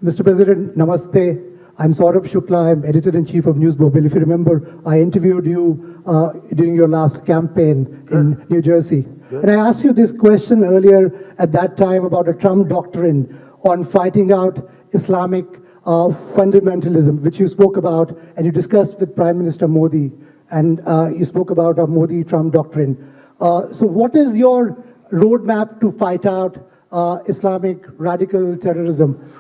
Mr. President, namaste. I'm Saurabh Shukla. I'm editor-in-chief of News Mobile. If you remember, I interviewed you during your last campaign in New Jersey. And I asked you this question earlier at that time about a Trump doctrine on fighting out Islamic fundamentalism, which you spoke about and you discussed with Prime Minister Modi, and you spoke about a Modi-Trump doctrine. So what is your roadmap to fight out Islamic radical terrorism?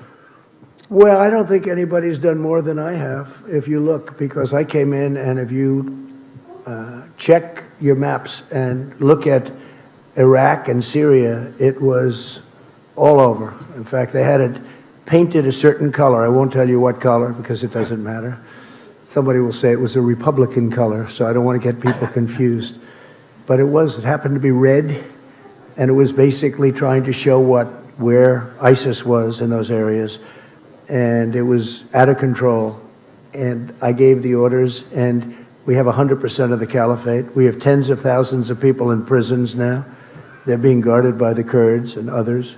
Well, I don't think anybody's done more than I have, if you look, because I came in, and if you check your maps and look at Iraq and Syria, it was all over. In fact, they had it painted a certain color. I won't tell you what color because it doesn't matter. Somebody will say it was a Republican color, so I don't want to get people confused. But it happened to be red, and it was basically trying to show where ISIS was in those areas. And it was out of control. And I gave the orders, and we have 100% of the caliphate. We have tens of thousands of people in prisons now. They're being guarded by the Kurds and others.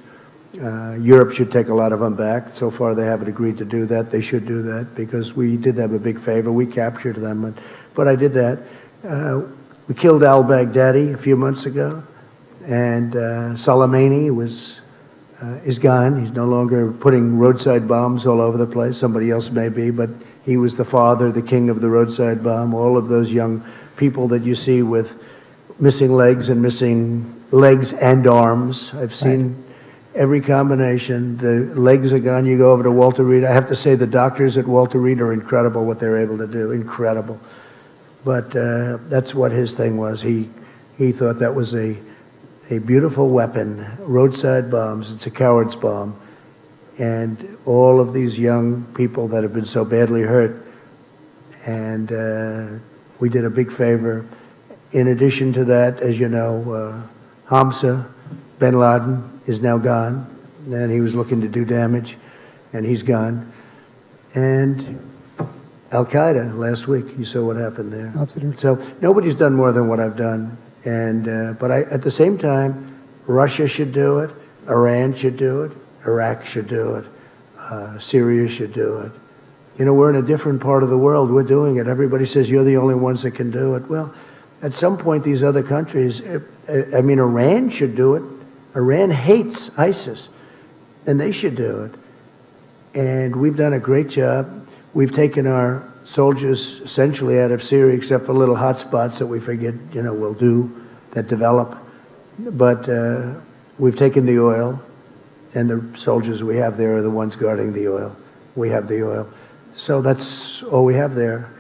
Europe should take a lot of them back. So far, they haven't agreed to do that. They should do that because we did them a big favor. We captured them, but I did that. We killed al-Baghdadi a few months ago, and Soleimani is gone. He's no longer putting roadside bombs all over the place. Somebody else may be, but he was the father, the king of the roadside bomb. All of those young people that you see with missing legs and arms. I've seen every combination. The legs are gone. You go over to Walter Reed. I have to say the doctors at Walter Reed are incredible what they're able to do. Incredible. But that's what his thing was. He thought that was a beautiful weapon, roadside bombs. It's a coward's bomb. And all of these young people that have been so badly hurt, and we did a big favor. In addition to that, as you know, Hamza bin Laden is now gone, and he was looking to do damage, and he's gone. And Al-Qaeda last week, you saw what happened there. Absolutely. So nobody's done more than what I've done. And but at the same time, Russia should do it, Iran should do it, Iraq should do it, Syria should do it. You know, we're in a different part of the world. We're doing it. Everybody says you're the only ones that can do it. Well, at some point, these other countries, I mean, Iran should do it. Iran hates ISIS, and they should do it. And we've done a great job. We've taken our soldiers essentially out of Syria, except for little hot spots that we figured, will do, that develop. But we've taken the oil, and the soldiers we have there are the ones guarding the oil. We have the oil. So that's all we have there.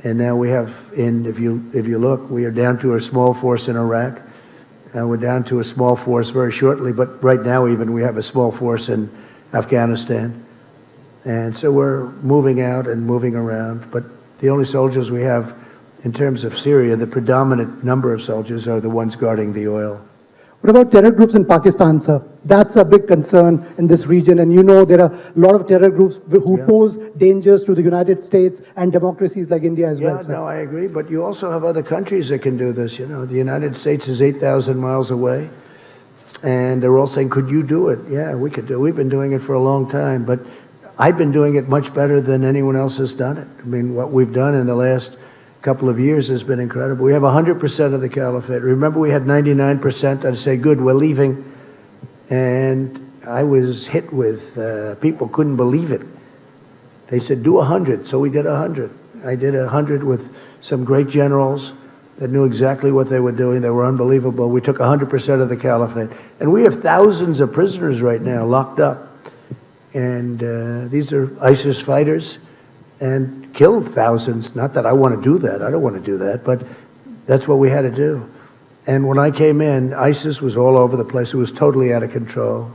And now we have, if you look, we are down to a small force in Iraq, and we're down to a small force very shortly, but right now even we have a small force in Afghanistan. And so we're moving out and moving around, but the only soldiers we have in terms of Syria, the predominant number of soldiers are the ones guarding the oil. What about terror groups in Pakistan, sir? That's a big concern in this region, and there are a lot of terror groups who pose dangers to the United States and democracies like India as well, sir. No, I agree, but you also have other countries that can do this. The United States is 8,000 miles away, and they're all saying, could you do it? Yeah, we could do it. We've been doing it for a long time, but I've been doing it much better than anyone else has done it. I mean, what we've done in the last couple of years has been incredible. We have 100% of the caliphate. Remember, we had 99%. I'd say, good, we're leaving. And I was hit with, people couldn't believe it. They said, do 100. So we did 100. I did 100 with some great generals that knew exactly what they were doing. They were unbelievable. We took 100% of the caliphate. And we have thousands of prisoners right now locked up. And these are ISIS fighters, and killed thousands. Not that I want to do that. I don't want to do that, but that's what we had to do. And when I came in, ISIS was all over the place. It was totally out of control.